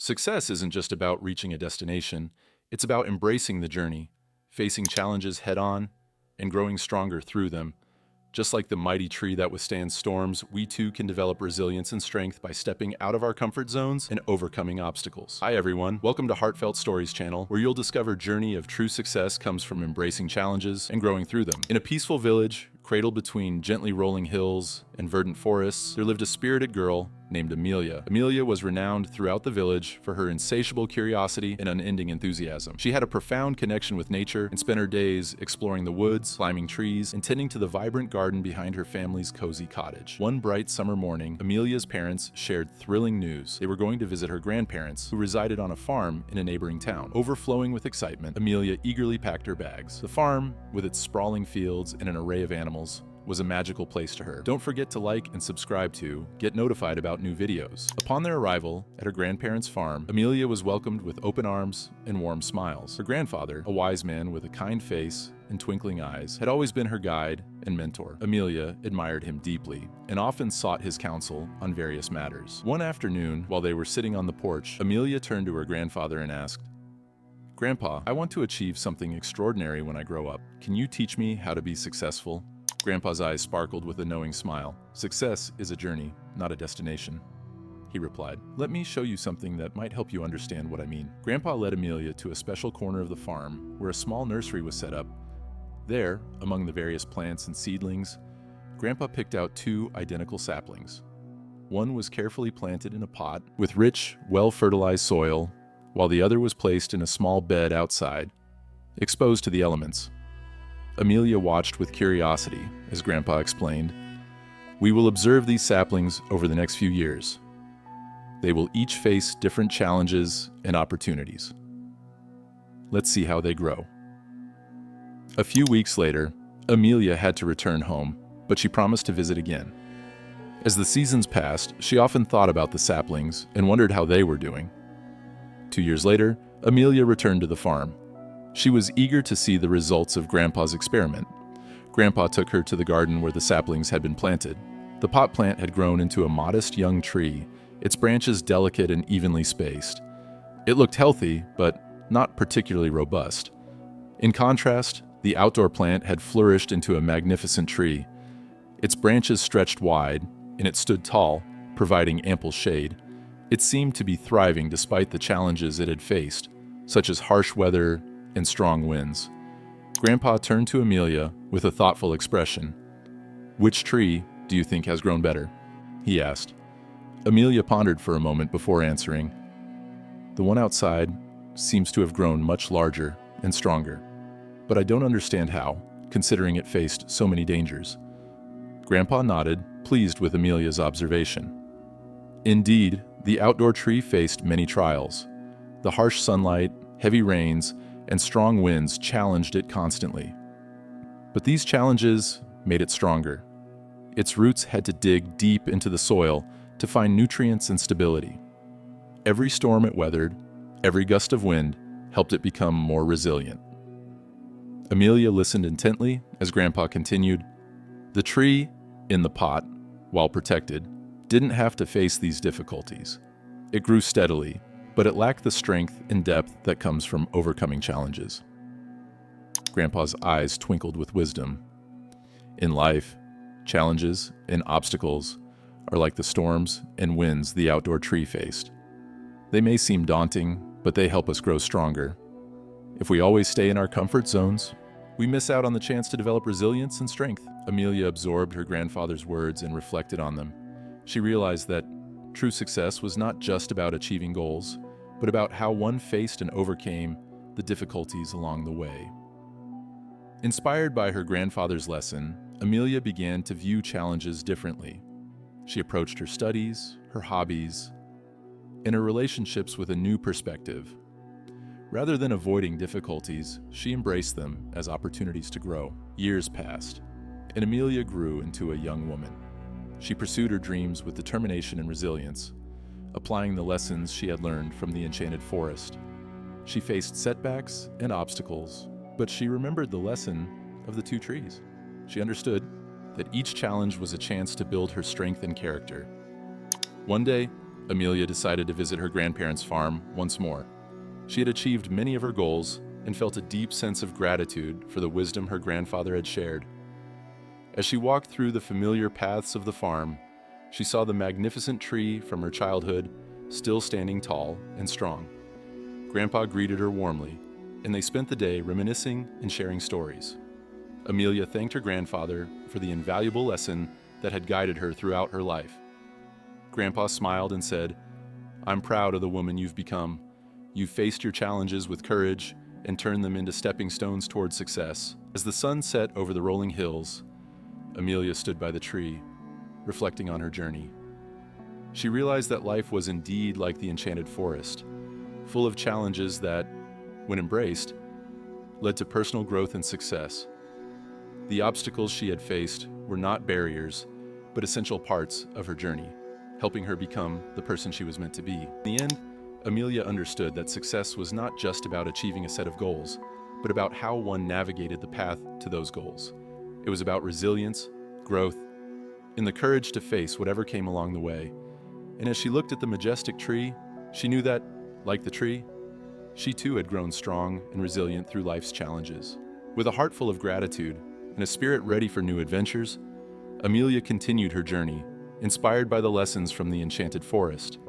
Success isn't just about reaching a destination, it's about embracing the journey, facing challenges head-on, and growing stronger through them. Just like the mighty tree that withstands storms, we too can develop resilience and strength by stepping out of our comfort zones and overcoming obstacles. Hi everyone, welcome to Heartfelt Stories Channel, where you'll discover journey of true success comes from embracing challenges and growing through them. In a peaceful village, cradled between gently rolling hills and verdant forests, there lived a spirited girl named Amelia. Amelia was renowned throughout the village for her insatiable curiosity and unending enthusiasm. She had a profound connection with nature and spent her days exploring the woods, climbing trees, and tending to the vibrant garden behind her family's cozy cottage. One bright summer morning, Amelia's parents shared thrilling news. They were going to visit her grandparents, who resided on a farm in a neighboring town. Overflowing with excitement, Amelia eagerly packed her bags. The farm, with its sprawling fields and an array of animals, was a magical place to her. Don't forget to like and subscribe to get notified about new videos. Upon their arrival at her grandparents' farm, Amelia was welcomed with open arms and warm smiles. Her grandfather, a wise man with a kind face and twinkling eyes, had always been her guide and mentor. Amelia admired him deeply and often sought his counsel on various matters. One afternoon, while they were sitting on the porch, Amelia turned to her grandfather and asked, "Grandpa, I want to achieve something extraordinary when I grow up. Can you teach me how to be successful?" Grandpa's eyes sparkled with a knowing smile. "Success is a journey, not a destination," he replied. "Let me show you something that might help you understand what I mean." Grandpa led Amelia to a special corner of the farm where a small nursery was set up. There, among the various plants and seedlings, Grandpa picked out two identical saplings. One was carefully planted in a pot with rich, well-fertilized soil, while the other was placed in a small bed outside, exposed to the elements. Amelia watched with curiosity as Grandpa explained, "We will observe these saplings over the next few years. They will each face different challenges and opportunities. Let's see how they grow." A few weeks later, Amelia had to return home, but she promised to visit again. As the seasons passed, she often thought about the saplings and wondered how they were doing. 2 years later, Amelia returned to the farm. She was eager to see the results of Grandpa's experiment. Grandpa took her to the garden where the saplings had been planted. The pot plant had grown into a modest young tree, its branches delicate and evenly spaced. It looked healthy, but not particularly robust. In contrast, the outdoor plant had flourished into a magnificent tree. Its branches stretched wide, and it stood tall, providing ample shade. It seemed to be thriving despite the challenges it had faced, such as harsh weather and strong winds. Grandpa turned to Amelia with a thoughtful expression. "Which tree do you think has grown better?" he asked. Amelia pondered for a moment before answering. "The one outside seems to have grown much larger and stronger, but I don't understand how, considering it faced so many dangers." Grandpa nodded, pleased with Amelia's observation. Indeed, the outdoor tree faced many trials. The harsh sunlight, heavy rains, and strong winds challenged it constantly. But these challenges made it stronger. Its roots had to dig deep into the soil to find nutrients and stability. Every storm it weathered, every gust of wind, helped it become more resilient. Amelia listened intently as Grandpa continued. The tree, in the pot, while protected, didn't have to face these difficulties. It grew steadily, but it lacked the strength and depth that comes from overcoming challenges. Grandpa's eyes twinkled with wisdom. In life, challenges and obstacles are like the storms and winds the outdoor tree faced. They may seem daunting, but they help us grow stronger. If we always stay in our comfort zones, we miss out on the chance to develop resilience and strength. Amelia absorbed her grandfather's words and reflected on them. She realized that true success was not just about achieving goals, but about how one faced and overcame the difficulties along the way. Inspired by her grandfather's lesson, Amelia began to view challenges differently. She approached her studies, her hobbies, and her relationships with a new perspective. Rather than avoiding difficulties, she embraced them as opportunities to grow. Years passed, and Amelia grew into a young woman. She pursued her dreams with determination and resilience, applying the lessons she had learned from the enchanted forest. She faced setbacks and obstacles, but she remembered the lesson of the two trees. She understood that each challenge was a chance to build her strength and character. One day, Amelia decided to visit her grandparents' farm once more. She had achieved many of her goals and felt a deep sense of gratitude for the wisdom her grandfather had shared. As she walked through the familiar paths of the farm, she saw the magnificent tree from her childhood still standing tall and strong. Grandpa greeted her warmly, and they spent the day reminiscing and sharing stories. Amelia thanked her grandfather for the invaluable lesson that had guided her throughout her life. Grandpa smiled and said, "I'm proud of the woman you've become. You've faced your challenges with courage and turned them into stepping stones toward success." As the sun set over the rolling hills, Amelia stood by the tree, reflecting on her journey. She realized that life was indeed like the enchanted forest, full of challenges that, when embraced, led to personal growth and success. The obstacles she had faced were not barriers, but essential parts of her journey, helping her become the person she was meant to be. In the end, Amelia understood that success was not just about achieving a set of goals, but about how one navigated the path to those goals. It was about resilience, growth, and the courage to face whatever came along the way. And as she looked at the majestic tree, she knew that, like the tree, she too had grown strong and resilient through life's challenges. With a heart full of gratitude and a spirit ready for new adventures, Amelia continued her journey, inspired by the lessons from the enchanted forest.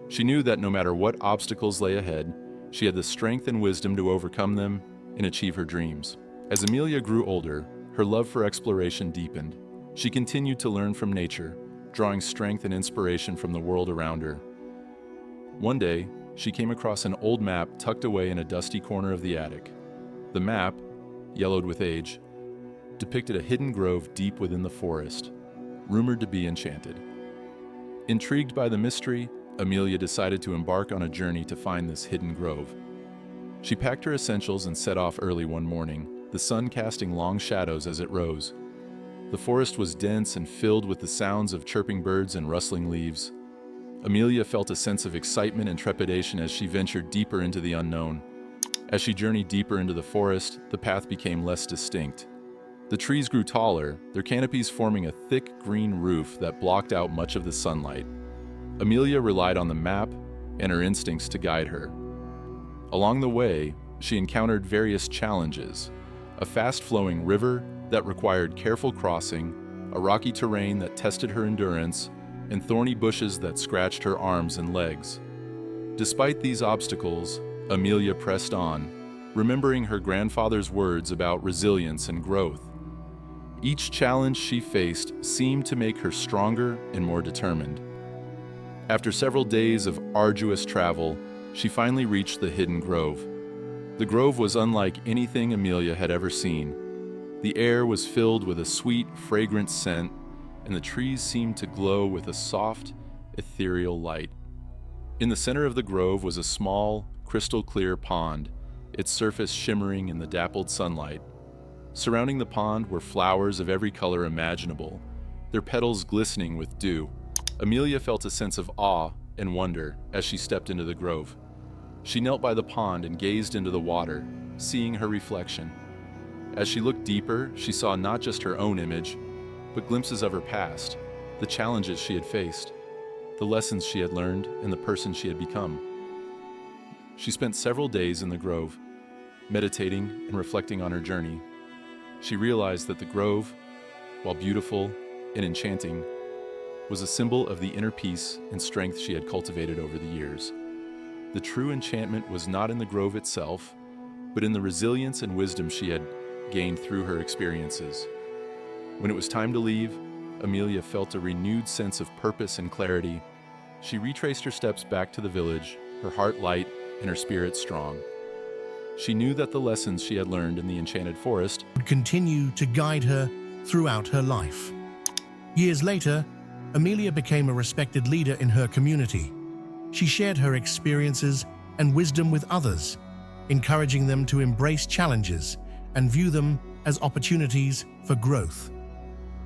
She knew that no matter what obstacles lay ahead, she had the strength and wisdom to overcome them and achieve her dreams. As Amelia grew older, her love for exploration deepened. She continued to learn from nature, drawing strength and inspiration from the world around her. One day, she came across an old map tucked away in a dusty corner of the attic. The map, yellowed with age, depicted a hidden grove deep within the forest, rumored to be enchanted. Intrigued by the mystery, Amelia decided to embark on a journey to find this hidden grove. She packed her essentials and set off early one morning, the sun casting long shadows as it rose. The forest was dense and filled with the sounds of chirping birds and rustling leaves. Amelia felt a sense of excitement and trepidation as she ventured deeper into the unknown. As she journeyed deeper into the forest, the path became less distinct. The trees grew taller, their canopies forming a thick green roof that blocked out much of the sunlight. Amelia relied on the map and her instincts to guide her. Along the way, she encountered various challenges: a fast-flowing river that required careful crossing, a rocky terrain that tested her endurance, and thorny bushes that scratched her arms and legs. Despite these obstacles, Amelia pressed on, remembering her grandfather's words about resilience and growth. Each challenge she faced seemed to make her stronger and more determined. After several days of arduous travel, she finally reached the hidden grove. The grove was unlike anything Amelia had ever seen. The air was filled with a sweet, fragrant scent, and the trees seemed to glow with a soft, ethereal light. In the center of the grove was a small, crystal-clear pond, its surface shimmering in the dappled sunlight. Surrounding the pond were flowers of every color imaginable, their petals glistening with dew. Amelia felt a sense of awe and wonder as she stepped into the grove. She knelt by the pond and gazed into the water, seeing her reflection. As she looked deeper, she saw not just her own image, but glimpses of her past, the challenges she had faced, the lessons she had learned, and the person she had become. She spent several days in the grove, meditating and reflecting on her journey. She realized that the grove, while beautiful and enchanting, was a symbol of the inner peace and strength she had cultivated over the years. The true enchantment was not in the grove itself, but in the resilience and wisdom she had gained through her experiences. When it was time to leave, Amelia felt a renewed sense of purpose and clarity. She retraced her steps back to the village, her heart light and her spirit strong. She knew that the lessons she had learned in the enchanted forest would continue to guide her throughout her life. Years later, Amelia became a respected leader in her community. She shared her experiences and wisdom with others, encouraging them to embrace challenges and view them as opportunities for growth.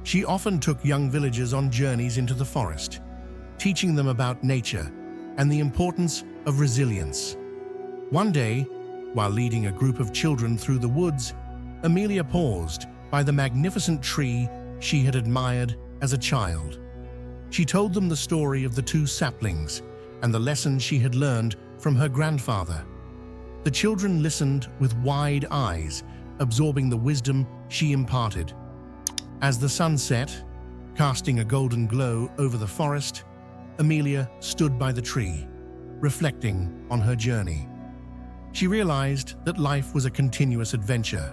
She often took young villagers on journeys into the forest, teaching them about nature and the importance of resilience. One day, while leading a group of children through the woods, Amelia paused by the magnificent tree she had admired as a child. She told them the story of the two saplings and the lessons she had learned from her grandfather. The children listened with wide eyes, absorbing the wisdom she imparted. As the sun set, casting a golden glow over the forest, Amelia stood by the tree, reflecting on her journey. She realized that life was a continuous adventure,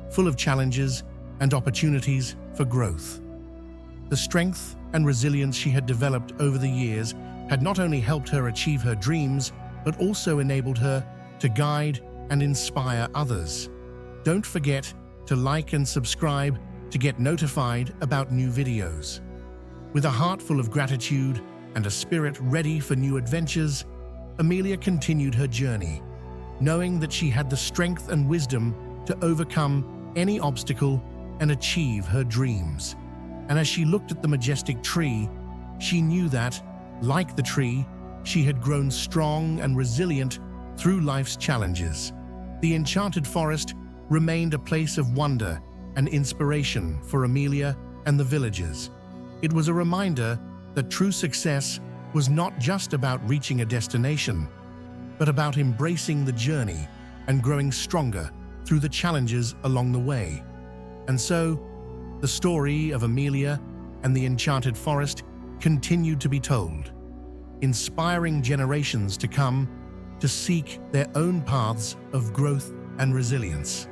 full of challenges and opportunities for growth. The strength and resilience she had developed over the years had not only helped her achieve her dreams, but also enabled her to guide and inspire others. Don't forget to like and subscribe to get notified about new videos. With a heart full of gratitude and a spirit ready for new adventures, Amelia continued her journey, knowing that she had the strength and wisdom to overcome any obstacle and achieve her dreams. And as she looked at the majestic tree, she knew that, like the tree, she had grown strong and resilient through life's challenges. The enchanted forest remained a place of wonder and inspiration for Amelia and the villagers. It was a reminder that true success was not just about reaching a destination, but about embracing the journey and growing stronger through the challenges along the way. And so, the story of Amelia and the enchanted forest continued to be told, inspiring generations to come to seek their own paths of growth and resilience.